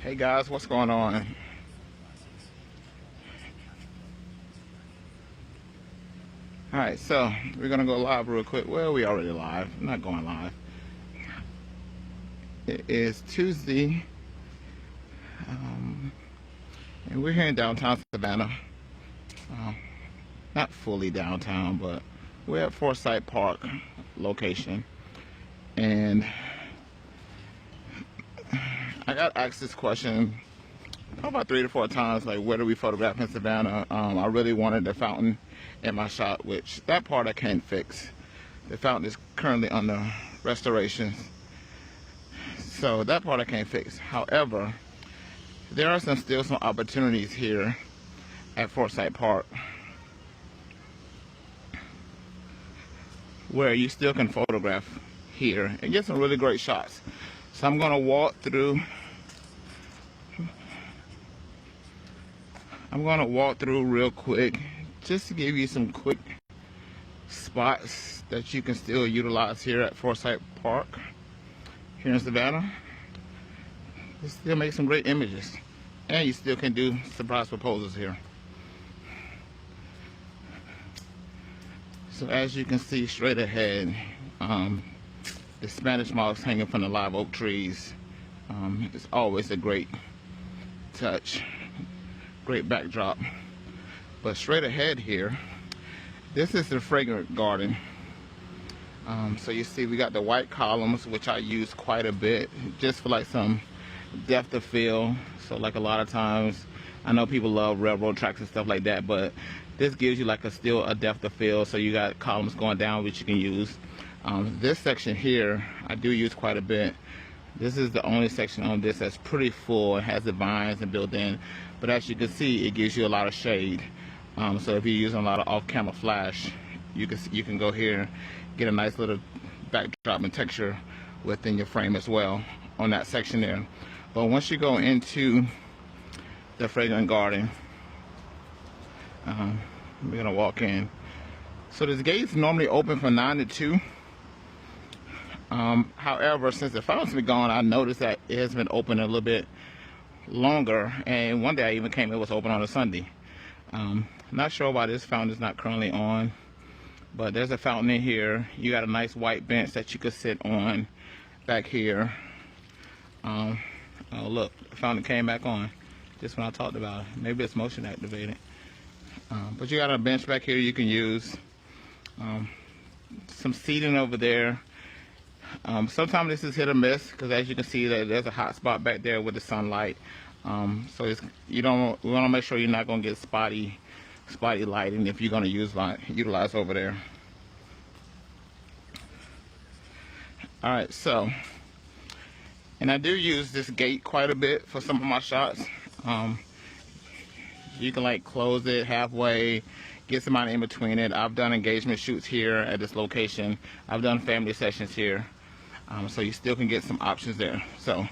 Hey guys, what's going on? Alright, so we're gonna go live real quick. Well, we already live. I'm not going live. It is Tuesday, and we're here in downtown Savannah. Not fully downtown, but we're at Forsyth Park location. And I got asked this question about 3 to 4 times, like, where do we photograph in Savannah? I really wanted the fountain in my shot, which that part I can't fix. The fountain is currently under restoration, so that part I can't fix. However, there are still some opportunities here at Forsyth Park where you still can photograph here and get some really great shots. So I'm going to walk through. I'm going to walk through real quick just to give you some quick spots that you can still utilize here at Forsyth Park here in Savannah. You still make some great images, and you still can do surprise proposals here. So as you can see straight ahead, the Spanish moss hanging from the live oak trees. It's always a great touch, great backdrop. But straight ahead here, this is the fragrant garden. So you see we got the white columns, which I use quite a bit just for like some depth of field. So like a lot of times, I know people love railroad tracks and stuff like that, but this gives you like a depth of field. So you got columns going down which you can use. This section here I do use quite a bit. This is the only section on this that's pretty full. It has the vines and built in, but as you can see, it gives you a lot of shade. So if you're using a lot of off-camera flash, you can go here, get a nice little backdrop and texture within your frame as well on that section there. But once you go into the fragrant garden, we're gonna walk in. So this gate's normally open from 9 to 2. However, since the fountain's been gone, I noticed that it has been open a little bit longer, and one day I even came, it was open on a Sunday. Not sure why this fountain is not currently on, but there's a fountain in here. You got a nice white bench that you could sit on back here. Oh look, the fountain came back on just when I talked about it. Maybe it's motion activated. But you got a bench back here you can use. Some seating over there. Sometimes this is hit or miss, because as you can see that there's a hot spot back there with the sunlight. So we want to make sure you're not going to get spotty lighting if you're going to utilize over there. All right, so, and I do use this gate quite a bit for some of my shots. You can like close it halfway, get somebody in between it. I've done engagement shoots here at this location. I've done family sessions here. So you still can get some options there. So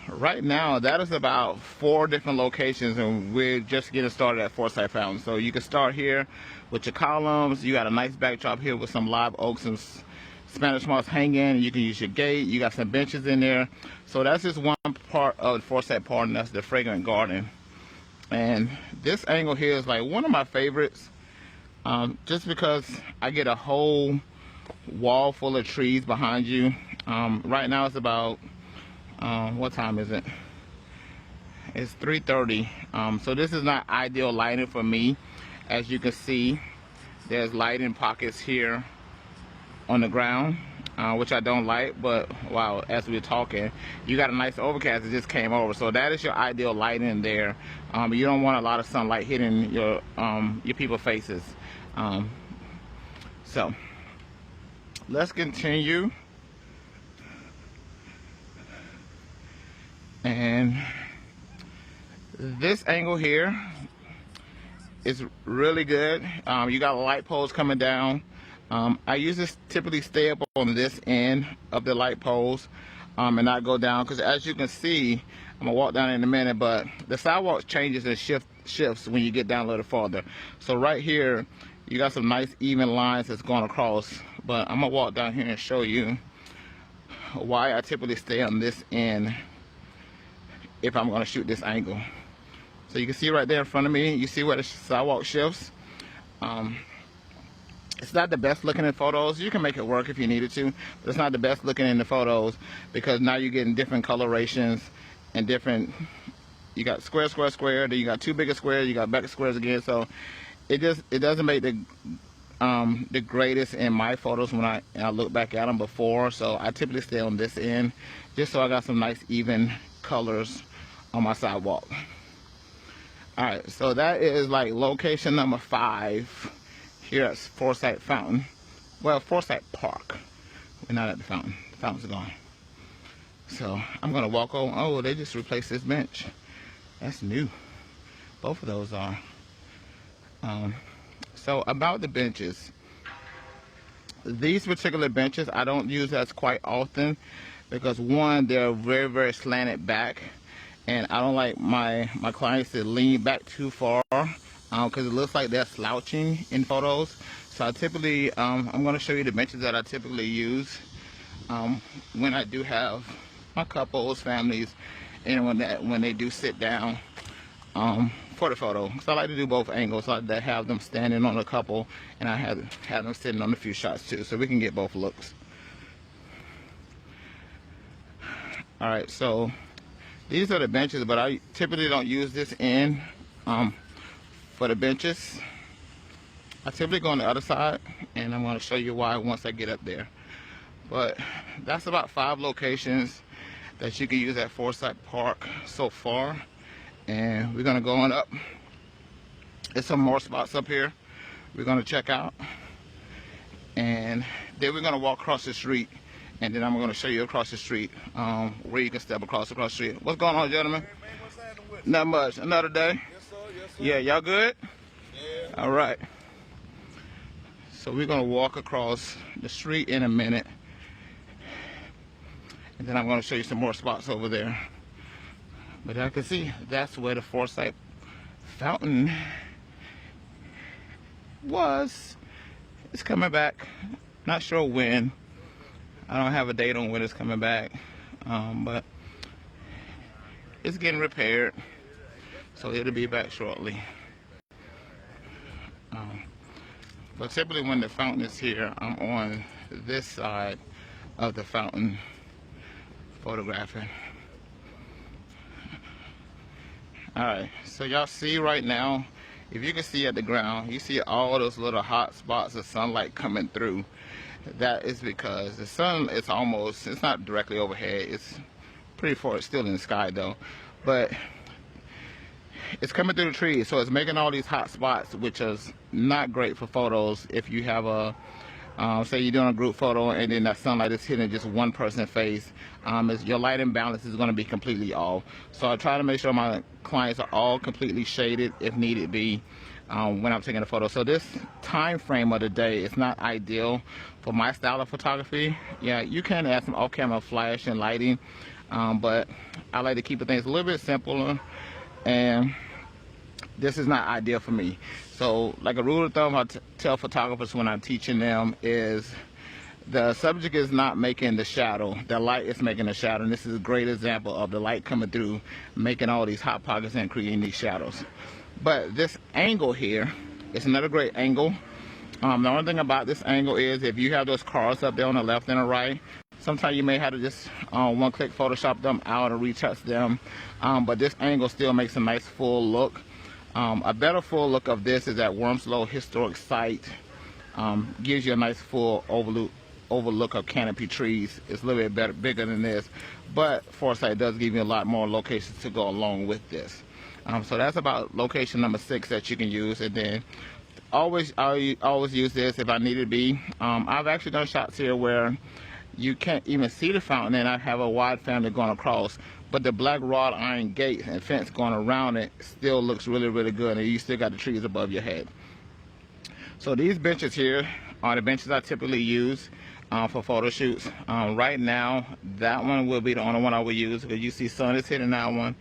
right now, that is about 4 different locations, and we're just getting started at Forsyth Fountain. So you can start here with your columns. You got a nice backdrop here with some live oaks and Spanish moss hanging. You can use your gate. You got some benches in there. So that's just one part of the Forsyth Park, and that's the fragrant garden. And this angle here is like one of my favorites, just because I get a whole wall full of trees behind you. Right now it's about what time is it? It's 3:30. So this is not ideal lighting for me. As you can see, there's lighting pockets here on the ground, which I don't like. But wow, as we're talking, you got a nice overcast that just came over, so that is your ideal lighting there. You don't want a lot of sunlight hitting your people's faces. So let's continue. And this angle here is really good. You got light poles coming down. I usually typically stay up on this end of the light poles and not go down, because as you can see, I'm gonna walk down in a minute, but the sidewalk changes and shifts when you get down a little farther. So right here, you got some nice even lines that's going across, but I'm gonna walk down here and show you why I typically stay on this end if I'm going to shoot this angle. So you can see right there in front of me, you see where the sidewalk shifts. It's not the best looking in photos. You can make it work if you needed to, but it's not the best looking in the photos because now you're getting different colorations and different, you got square, square, square, then you got two bigger squares, you got bigger squares again. So it doesn't make the greatest in my photos when I look back at them before. So I typically stay on this end just so I got some nice even colors on my sidewalk. All right, so that is like location number 5 here at Forsyth Fountain. Well, Forsyth Park. We're not at the fountain. The fountain's gone. So I'm gonna walk over. Oh, they just replaced this bench. That's new. Both of those are. So about the benches, these particular benches I don't use as quite often because one, they're very, very slanted back, and I don't like my clients to lean back too far because it looks like they're slouching in photos. So I typically, I'm going to show you the benches that I typically use when I do have my couples, families, and when they do sit down for the photo. So I like to do both angles. I like to have them standing on a couple, and I have them sitting on a few shots too, so we can get both looks. All right, so these are the benches, but I typically don't use this end for the benches. I typically go on the other side, and I'm going to show you why once I get up there. But that's about 5 locations that you can use at Forsyth Park so far, and we're going to go on up. There's some more spots up here we're going to check out, and then we're going to walk across the street, and then I'm going to show you across the street where you can step across the street. What's going on, gentlemen? Hey, man, what's happening with you? Not much. Another day? Yes, sir. Yes, sir. Yeah, y'all good? Yeah. All right. So we're going to walk across the street in a minute, and then I'm going to show you some more spots over there. But I can see that's where the Forsyth Fountain was. It's coming back. Not sure when. I don't have a date on when it's coming back, but it's getting repaired, so it'll be back shortly. But typically when the fountain is here, I'm on this side of the fountain photographing. Alright, so y'all see right now, if you can see at the ground, you see all those little hot spots of sunlight coming through. That is because the sun is almost, it's not directly overhead, it's pretty far, it's still in the sky though, but it's coming through the trees, so it's making all these hot spots, which is not great for photos. If you have a say you're doing a group photo and then that sunlight is hitting just one person's face, your lighting balance is going to be completely off. So I try to make sure my clients are all completely shaded if needed be when I'm taking a photo. So this time frame of the day is not ideal for my style of photography. Yeah, you can add some off-camera flash and lighting, but I like to keep things a little bit simpler, and this is not ideal for me. So like a rule of thumb I tell photographers when I'm teaching them is the subject is not making the shadow, the light is making the shadow, and this is a great example of the light coming through, making all these hot pockets and creating these shadows. But this angle here is another great angle. The only thing about this angle is if you have those cars up there on the left and the right, sometimes you may have to just one-click Photoshop them out or retouch them, but this angle still makes a nice full look. A better full look of this is at Wormslow Historic Site. Gives you a nice full overlook of canopy trees. It's a little bit bigger than this, but Forsyth does give you a lot more locations to go along with this. So that's about location number 6 that you can use, and then I always use this if I need it to be. I've actually done shots here where you can't even see the fountain, and I have a wide family going across, but the black wrought iron gate and fence going around it still looks really, really good, and you still got the trees above your head. So these benches here are the benches I typically use for photo shoots. Right now, that one will be the only one I will use, because you see sun is hitting that one,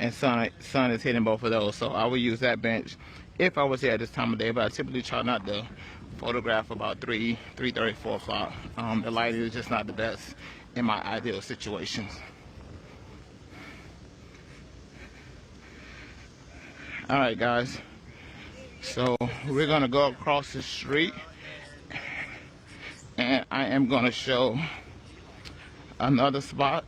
and sun is hitting both of those. So I will use that bench if I was here at this time of day, but I typically try not to photograph about 3:30, 4 o'clock. The lighting is just not the best in my ideal situations. All right, guys. So we're gonna go across the street, and I am gonna show another spot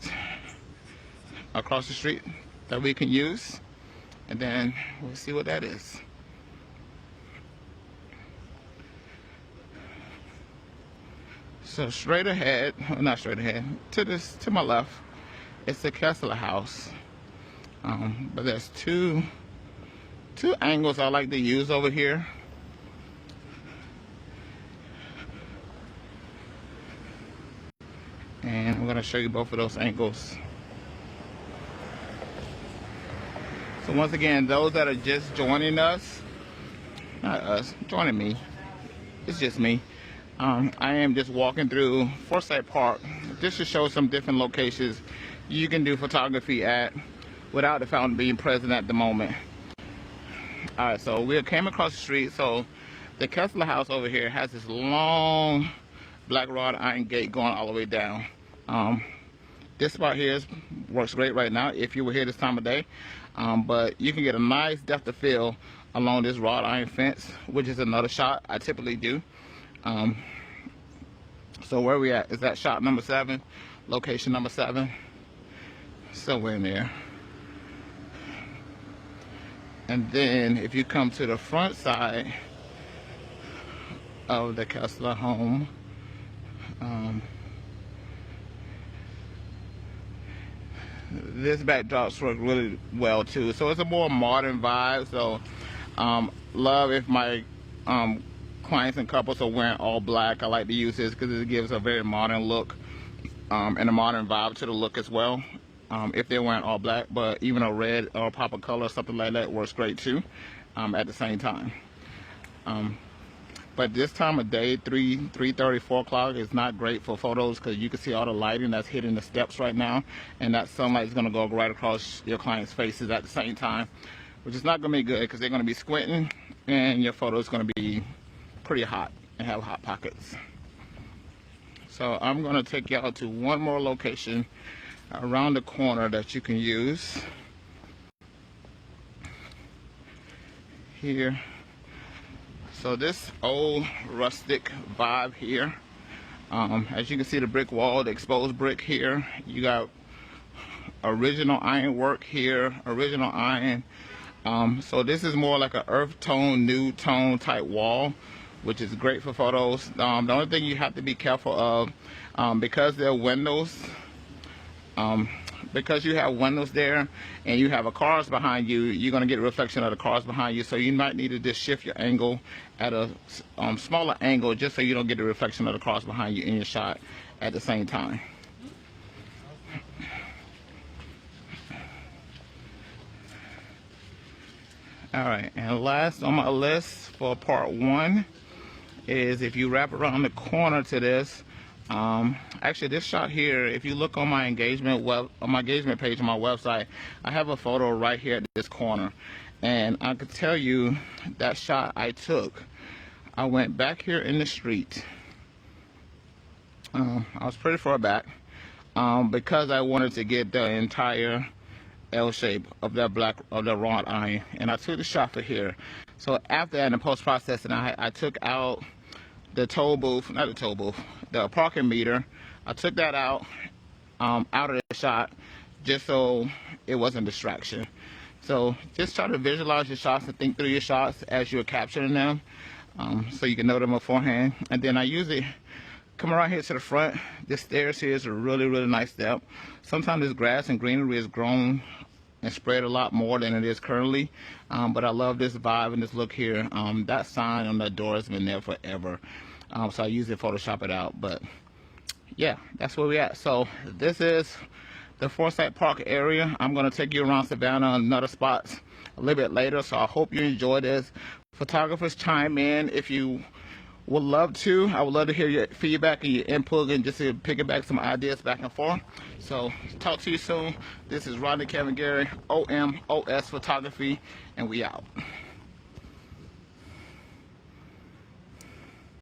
across the street that we can use, and then we'll see what that is. So straight ahead, well, not straight ahead, to my left, it's the Kessler house. But there's two angles I like to use over here. And I'm gonna show you both of those angles. So once again, those that are just joining us, not us, joining me, it's just me. I am just walking through Forsyth Park just to show some different locations you can do photography at without the fountain being present at the moment. Alright, so we came across the street. So the Kessler house over here has this long black wrought iron gate going all the way down. This spot here works great right now if you were here this time of day. But you can get a nice depth of field along this wrought iron fence, which is another shot I typically do. So where we at? Is that shot number 7? Location number 7? Somewhere in there. And then if you come to the front side of the Kessler home, this backdrops work really well too. So it's a more modern vibe. So love if my clients and couples are wearing all black. I like to use this because it gives a very modern look and a modern vibe to the look as well. If they're wearing all black, but even a red or a pop of color, something like that works great too at the same time. But this time of day, 3:30, 4 o'clock, is not great for photos because you can see all the lighting that's hitting the steps right now, and that sunlight is going to go right across your clients' faces at the same time, which is not going to be good because they're going to be squinting and your photo is going to be pretty hot and have hot pockets. So I'm going to take y'all to one more location around the corner that you can use here. So this old rustic vibe here, as you can see, the brick wall, the exposed brick here, you got original iron work here, original iron. So this is more like an earth tone, nude tone type wall, which is great for photos. The only thing you have to be careful of, because there are windows, because you have windows there and you have cars behind you, you're going to get a reflection of the cars behind you. So you might need to just shift your angle at a smaller angle just so you don't get a reflection of the cars behind you in your shot at the same time. Alright, and last on my list for part 1 is if you wrap around the corner to this. Actually, this shot here, if you look on my engagement page on my website, I have a photo right here at this corner, and I could tell you that shot I took. I went back here in the street. I was pretty far back because I wanted to get the entire L shape of that wrought iron, and I took the shot for here. So after that, in the post processing, I took out the toll booth, not the toll booth, the parking meter. I took that out of the shot just so it wasn't a distraction. So just try to visualize your shots and think through your shots as you're capturing them, so you can know them beforehand. And then I usually come around here to the front. This stairs here is a really nice step. Sometimes this grass and greenery is grown and spread a lot more than it is currently, but I love this vibe and this look here. That sign on that door has been there forever, so I usually Photoshop it out. But yeah, that's where we at. So this is the Forsyth Park area. I'm going to take you around Savannah and other spots a little bit later, so I hope you enjoy this. Photographers, chime in if you would love to. I would love to hear your feedback and your input, and just to piggyback some ideas back and forth. So talk to you soon. This is Rodney Kevin Gary, OMOS Photography, and we out.